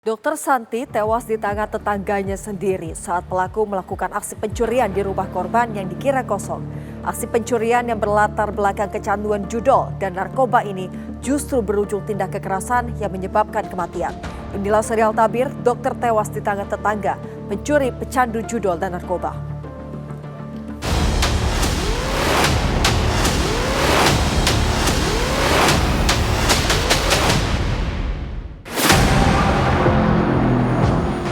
Dokter Santi tewas di tangan tetangganya sendiri saat pelaku melakukan aksi pencurian di rumah korban yang dikira kosong. Aksi pencurian yang berlatar belakang kecanduan judol dan narkoba ini justru berujung tindak kekerasan yang menyebabkan kematian. Inilah serial tabir dokter tewas di tangan tetangga, pencuri pecandu judol dan narkoba.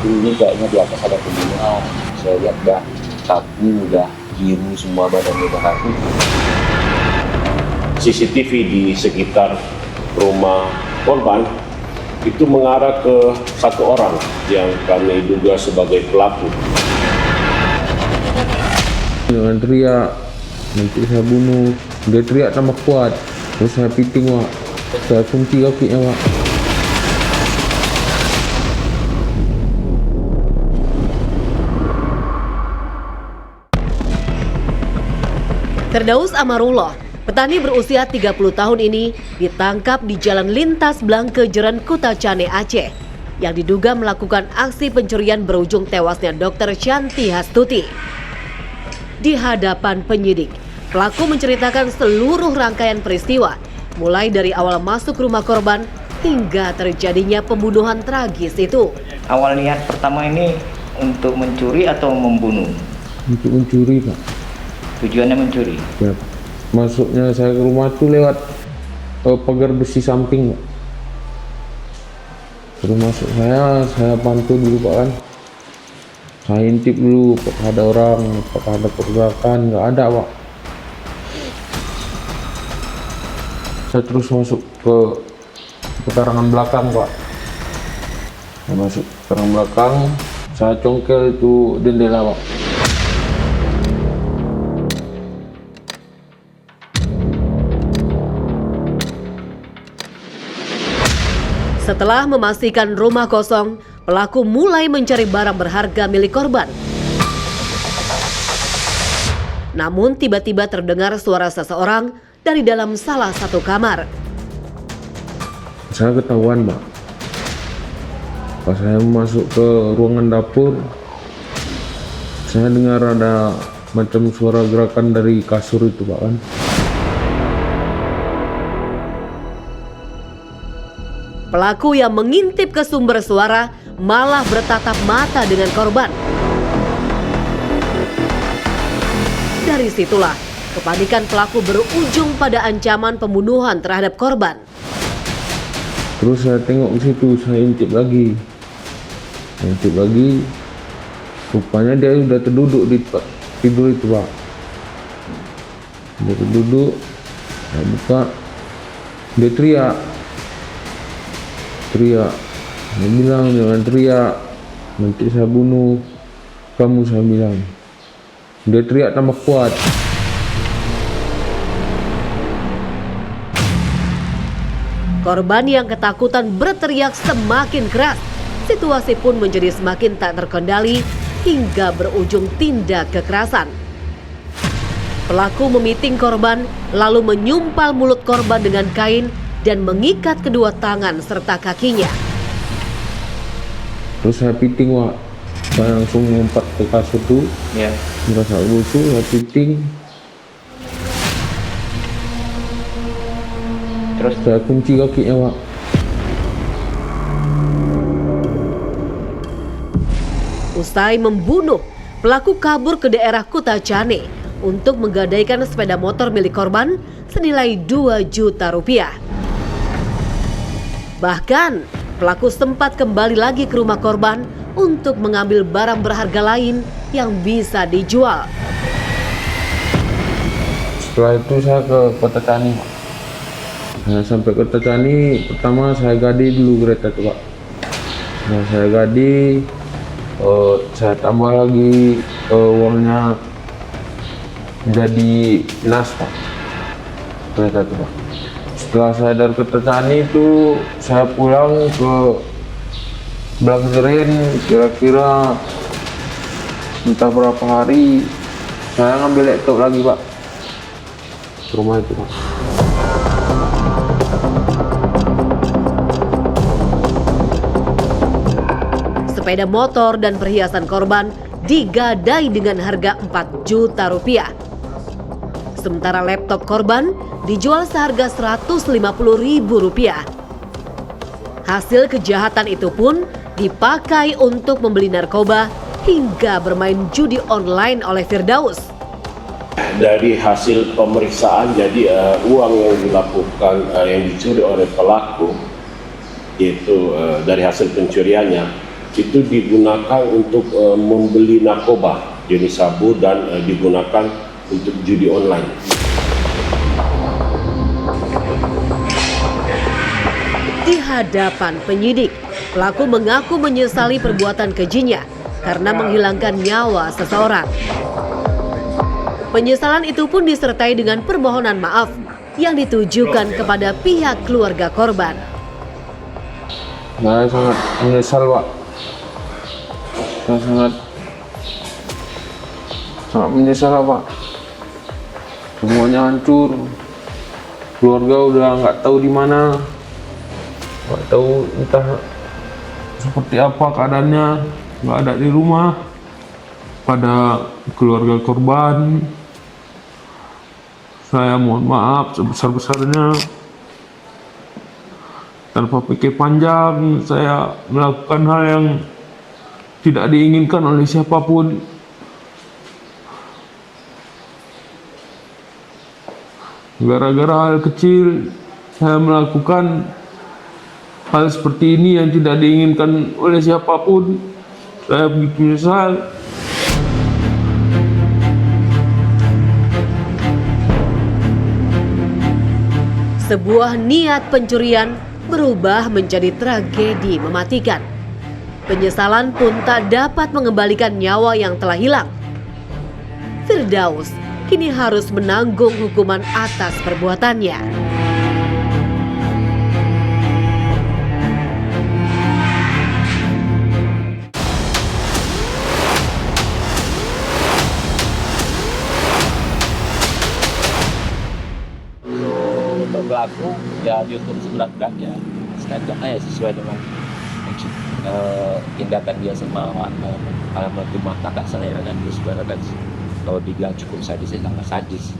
Ini kayaknya di atas ada pembunuhan. Saya lihat dah kaku, udah biru semua badannya udah kaku. CCTV di sekitar rumah korban itu mengarah ke satu orang yang kami duga sebagai pelaku. Jangan teriak, nanti saya bunuh. Dia teriak tambah kuat, terus saya piting wak, saya kunci kakinya wak. Firdaus Amarullah, petani berusia 30 tahun ini ditangkap di Jalan Lintas Blangke Jeren Kutacane Aceh yang diduga melakukan aksi pencurian berujung tewasnya Dr. Shanti Hastuti. Di hadapan penyidik, pelaku menceritakan seluruh rangkaian peristiwa mulai dari awal masuk rumah korban hingga terjadinya pembunuhan tragis itu. Awal niat pertama ini untuk mencuri atau membunuh? Untuk mencuri pak. Tujuannya mencuri? Ya, masuknya saya ke rumah itu lewat pagar besi samping pak. Terus masuk saya pantau dulu pak kan. Saya intip dulu apakah ada orang, apakah ada pergerakan, nggak ada pak. Saya terus masuk ke pekarangan belakang pak. Saya masuk ke pekarangan belakang, saya congkel itu jendela pak. Setelah memastikan rumah kosong, pelaku mulai mencari barang berharga milik korban. Namun tiba-tiba terdengar suara seseorang dari dalam salah satu kamar. Saya ketahuan pak. Pas saya masuk ke ruangan dapur, saya dengar ada macam suara gerakan dari kasur itu pak kan. Pelaku yang mengintip ke sumber suara malah bertatap mata dengan korban. Dari situlah kepanikan pelaku berujung pada ancaman pembunuhan terhadap korban. Terus saya tengok ke situ, saya intip lagi. Rupanya dia sudah terduduk di tempat tidur itu pak. Dia terduduk, saya buka, dia teriak. Dia bilang jangan teriak, nanti saya bunuh kamu, saya bilang. Dia teriak tambah kuat. Korban yang ketakutan berteriak semakin keras. Situasi pun menjadi semakin tak terkendali hingga berujung tindak kekerasan. Pelaku memiting korban lalu menyumpal mulut korban dengan kain dan mengikat kedua tangan serta kakinya. Terus saya piting wak, saya langsung lompat ke kasur tuh. Ya. Merasa lusuh, saya piting. Terus Saya kunci kakinya wak. Usai membunuh, pelaku kabur ke daerah Kutacane untuk menggadaikan sepeda motor milik korban senilai 2 juta rupiah. Bahkan, pelaku sempat kembali lagi ke rumah korban untuk mengambil barang berharga lain yang bisa dijual. Setelah itu saya ke Kota Tani. Saya sampai ke Kota Tani, pertama saya gadi dulu kereta itu pak. Nah, saya gadi, saya tambah lagi uangnya jadi nas pak. Kereta itu pak. Setelah saya dari Kota Tani itu, saya pulang ke Blangke Jeren, kira-kira entah berapa hari, saya ngambil laptop lagi pak. Ke rumah itu pak. sepeda motor dan perhiasan korban digadai dengan harga 4 juta rupiah. Sementara laptop korban dijual seharga 150.000 rupiah. Hasil kejahatan itu pun dipakai untuk membeli narkoba hingga bermain judi online oleh Firdaus. Dari hasil pemeriksaan, jadi uang yang dilakukan, yang dicuri oleh pelaku, yaitu dari hasil pencuriannya, itu digunakan untuk membeli narkoba jenis sabu dan digunakan untuk judi online. Di hadapan penyidik, pelaku mengaku menyesali perbuatan kejinya karena menghilangkan nyawa seseorang. Penyesalan itu pun disertai dengan permohonan maaf yang ditujukan kepada pihak keluarga korban. Saya sangat menyesal, Pak. Saya sangat menyesal, Pak. Semuanya hancur. Keluarga udah nggak tahu di mana, nggak tahu entah seperti apa keadaannya, nggak ada di rumah. Pada keluarga korban, saya mohon maaf sebesar-besarnya. Tanpa pikir panjang, saya melakukan hal yang tidak diinginkan oleh siapapun. Gara-gara hal kecil, saya melakukan hal seperti ini yang tidak diinginkan oleh siapapun. Saya begitu menyesal. Sebuah niat pencurian berubah menjadi tragedi mematikan. Penyesalan pun tak dapat mengembalikan nyawa yang telah hilang. Firdaus kini harus menanggung hukuman atas perbuatannya. Untuk pelaku ya dihukum seberat-berat ya, selanjutnya ya sesuai dengan tindakan dia sama alamat rumah kakak saya dan sesuai dengan kalau dibilang cukup sadis, sangat sadis.